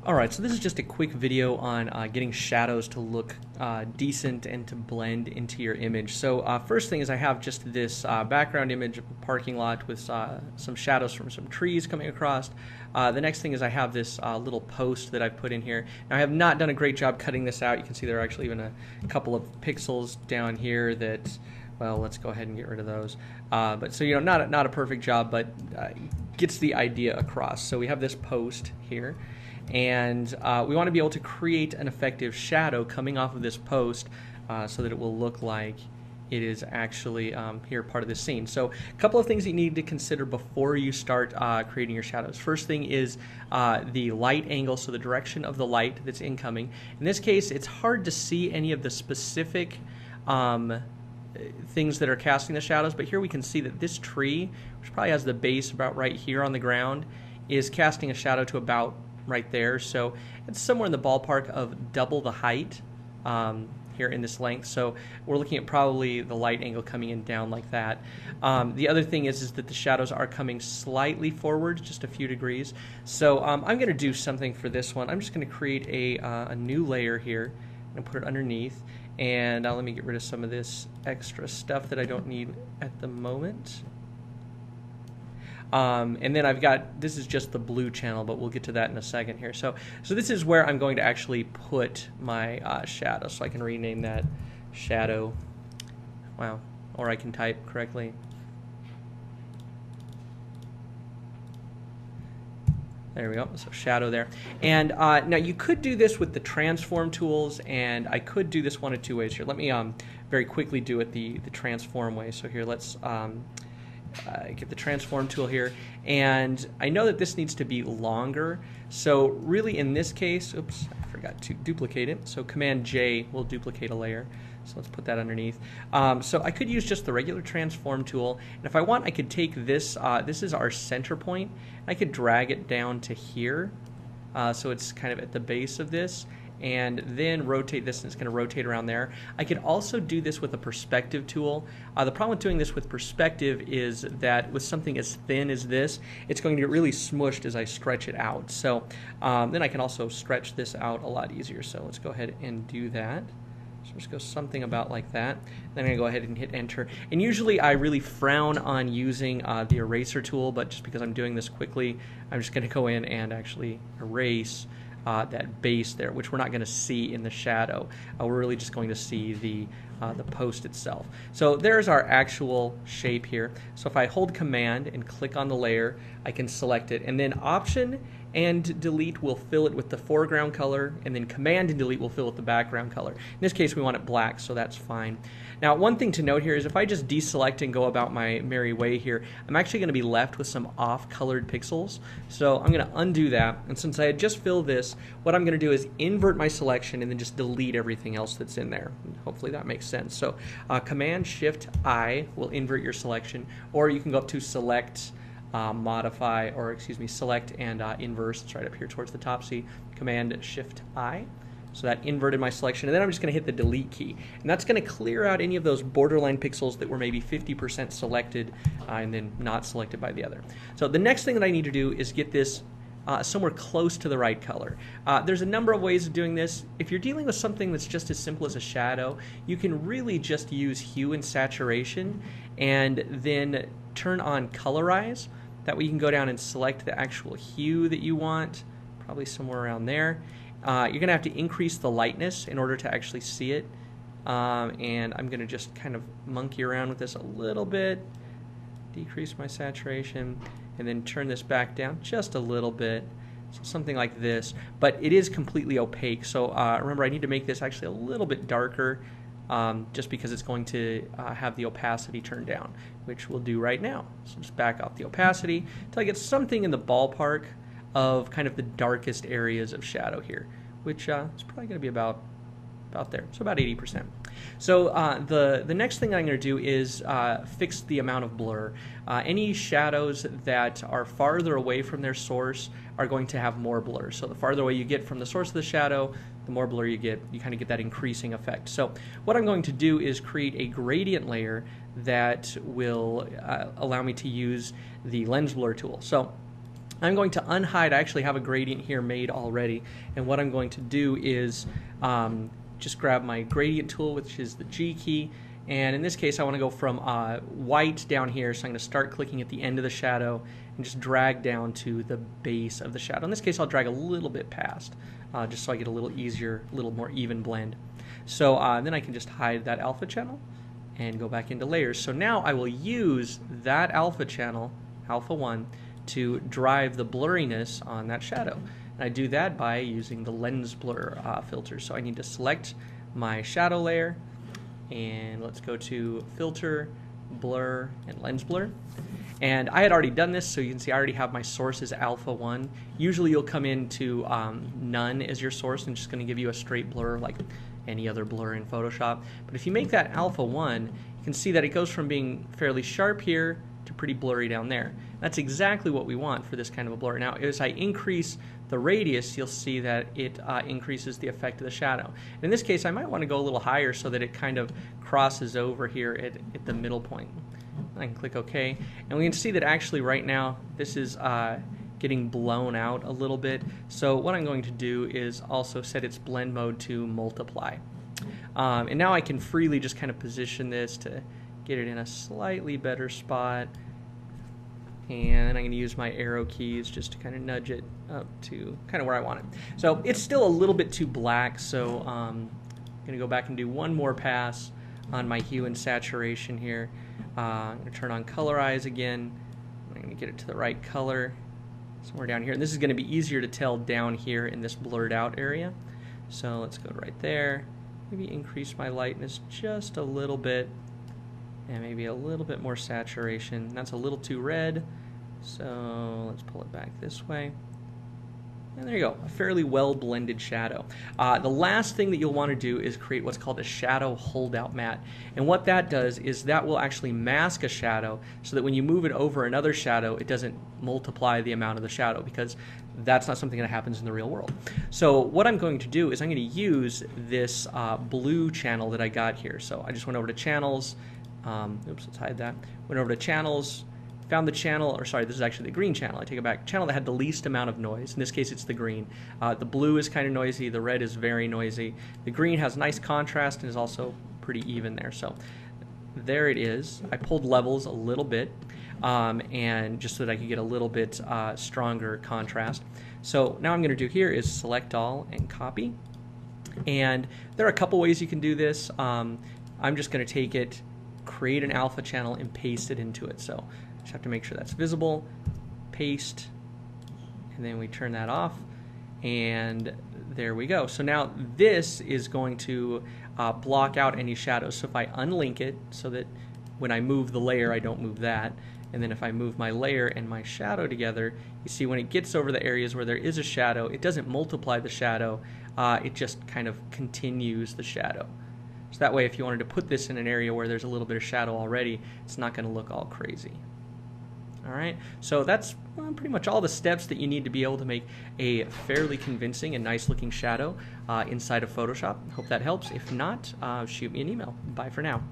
Alright, so this is just a quick video on getting shadows to look decent and to blend into your image. So first thing is I have just this background image of a parking lot with some shadows from some trees coming across. The next thing is I have this little post that I've put in here. Now I have not done a great job cutting this out. You can see there are actually even a couple of pixels down here that, well, let's go ahead and get rid of those. But so, you know, not a perfect job, but gets the idea across. So we have this post here. And we want to be able to create an effective shadow coming off of this post so that it will look like it is actually here part of the scene. So a couple of things that you need to consider before you start creating your shadows. First thing is the light angle, so the direction of the light that's incoming. In this case, it's hard to see any of the specific things that are casting the shadows, but here we can see that this tree, which probably has the base about right here on the ground, is casting a shadow to about right there, so it's somewhere in the ballpark of double the height here in this length. So we're looking at probably the light angle coming in down like that. The other thing is that the shadows are coming slightly forward, just a few degrees. So I'm going to do something for this one. I'm just going to create a new layer here and put it underneath. And let me get rid of some of this extra stuff that I don't need at the moment. And then I've got, this is just the blue channel, but we'll get to that in a second here. So this is where I'm going to actually put my shadow, so I can rename that shadow. Wow, or I can type correctly. There we go, so shadow there. And now you could do this with the transform tools, and I could do this one of two ways here. Let me very quickly do it the transform way. So here, let's get the transform tool here, and I know that this needs to be longer, so really in this case, oops, I forgot to duplicate it, so Command J will duplicate a layer, so let's put that underneath. So I could use just the regular transform tool, and if I want I could take this, this is our center point, I could drag it down to here, so it's kind of at the base of this, and then rotate this, and it's going to rotate around there. I could also do this with a perspective tool. The problem with doing this with perspective is that with something as thin as this, it's going to get really smushed as I stretch it out. So then I can also stretch this out a lot easier. So let's go ahead and do that. So just go something about like that. Then I'm going to go ahead and hit enter. And usually I really frown on using the eraser tool, but just because I'm doing this quickly, I'm just going to go in and actually erase that base there, which we're not going to see in the shadow. We're really just going to see the post itself. So there's our actual shape here. So if I hold Command and click on the layer, I can select it, and then Option and Delete will fill it with the foreground color, and then Command and Delete will fill it with the background color. In this case we want it black, so that's fine. Now one thing to note here is if I just deselect and go about my merry way here, I'm actually going to be left with some off-colored pixels. So I'm going to undo that, and since I had just filled this, what I'm going to do is invert my selection and then just delete everything else that's in there. Hopefully that makes sense. So Command Shift I will invert your selection, or you can go up to Select, modify, or excuse me, select and inverse. It's right up here towards the top. See, Command Shift I. So that inverted my selection, and then I'm just going to hit the delete key, and that's going to clear out any of those borderline pixels that were maybe 50% selected and then not selected by the other. So the next thing that I need to do is get this somewhere close to the right color. There's a number of ways of doing this. If you're dealing with something that's just as simple as a shadow, you can really just use hue and saturation and then turn on colorize. That way you can go down and select the actual hue that you want, probably somewhere around there. You're going to have to increase the lightness in order to actually see it. And I'm going to just kind of monkey around with this a little bit, decrease my saturation, and then turn this back down just a little bit. So something like this. But it is completely opaque, so remember I need to make this actually a little bit darker just because it's going to have the opacity turned down, which we'll do right now. So just back off the opacity until I get something in the ballpark of kind of the darkest areas of shadow here, which is probably going to be about there, so about 80%. So the next thing I'm going to do is fix the amount of blur. Any shadows that are farther away from their source are going to have more blur. So the farther away you get from the source of the shadow, the more blur you get. You kind of get that increasing effect. So what I'm going to do is create a gradient layer that will allow me to use the lens blur tool. So I'm going to unhide. I actually have a gradient here made already, and what I'm going to do is just grab my gradient tool, which is the G key, and in this case I want to go from white down here, so I'm going to start clicking at the end of the shadow and just drag down to the base of the shadow. In this case I'll drag a little bit past, just so I get a little easier, a little more even blend. So then I can just hide that alpha channel and go back into layers. So now I will use that alpha channel, alpha 1, to drive the blurriness on that shadow. And I do that by using the lens blur filter. So I need to select my shadow layer, and let's go to filter, blur, and lens blur. And I had already done this, so you can see I already have my source as alpha 1. Usually you'll come into none as your source, and it's just going to give you a straight blur like any other blur in Photoshop. But if you make that alpha 1, you can see that it goes from being fairly sharp here to pretty blurry down there. That's exactly what we want for this kind of a blur. Now, as I increase the radius, you'll see that it increases the effect of the shadow. In this case, I might want to go a little higher so that it kind of crosses over here at the middle point. I can click OK, and we can see that actually right now this is getting blown out a little bit. So what I'm going to do is also set its blend mode to multiply. And now I can freely just kind of position this to get it in a slightly better spot. And I'm going to use my arrow keys just to kind of nudge it up to kind of where I want it. So it's still a little bit too black, so I'm going to go back and do one more pass on my hue and saturation here. I'm going to turn on colorize again. I'm going to get it to the right color somewhere down here. And this is going to be easier to tell down here in this blurred out area. So let's go right there. Maybe increase my lightness just a little bit, and maybe a little bit more saturation. That's a little too red, so let's pull it back this way. And there you go, a fairly well blended shadow. The last thing that you'll want to do is create what's called a shadow holdout matte. And what that does is that will actually mask a shadow so that when you move it over another shadow, it doesn't multiply the amount of the shadow, because that's not something that happens in the real world. So what I'm going to do is I'm going to use this blue channel that I got here. So I just went over to channels. Oops, let's hide that. Went over to channels, found the channel, or sorry, this is actually the green channel. I take it back. Channel that had the least amount of noise. In this case, it's the green. The blue is kind of noisy. The red is very noisy. The green has nice contrast and is also pretty even there. So there it is. I pulled levels a little bit, and just so that I could get a little bit stronger contrast. So now I'm going to do here is select all and copy. And there are a couple ways you can do this. I'm just going to take it, create an alpha channel, and paste it into it. So just have to make sure that's visible, paste, and then we turn that off, and there we go. So now this is going to block out any shadows. So if I unlink it so that when I move the layer I don't move that, and then if I move my layer and my shadow together, you see when it gets over the areas where there is a shadow, it doesn't multiply the shadow, it just kind of continues the shadow. So that way if you wanted to put this in an area where there's a little bit of shadow already, it's not going to look all crazy. Alright, so that's pretty much all the steps that you need to be able to make a fairly convincing and nice looking shadow inside of Photoshop. Hope that helps. If not, shoot me an email. Bye for now.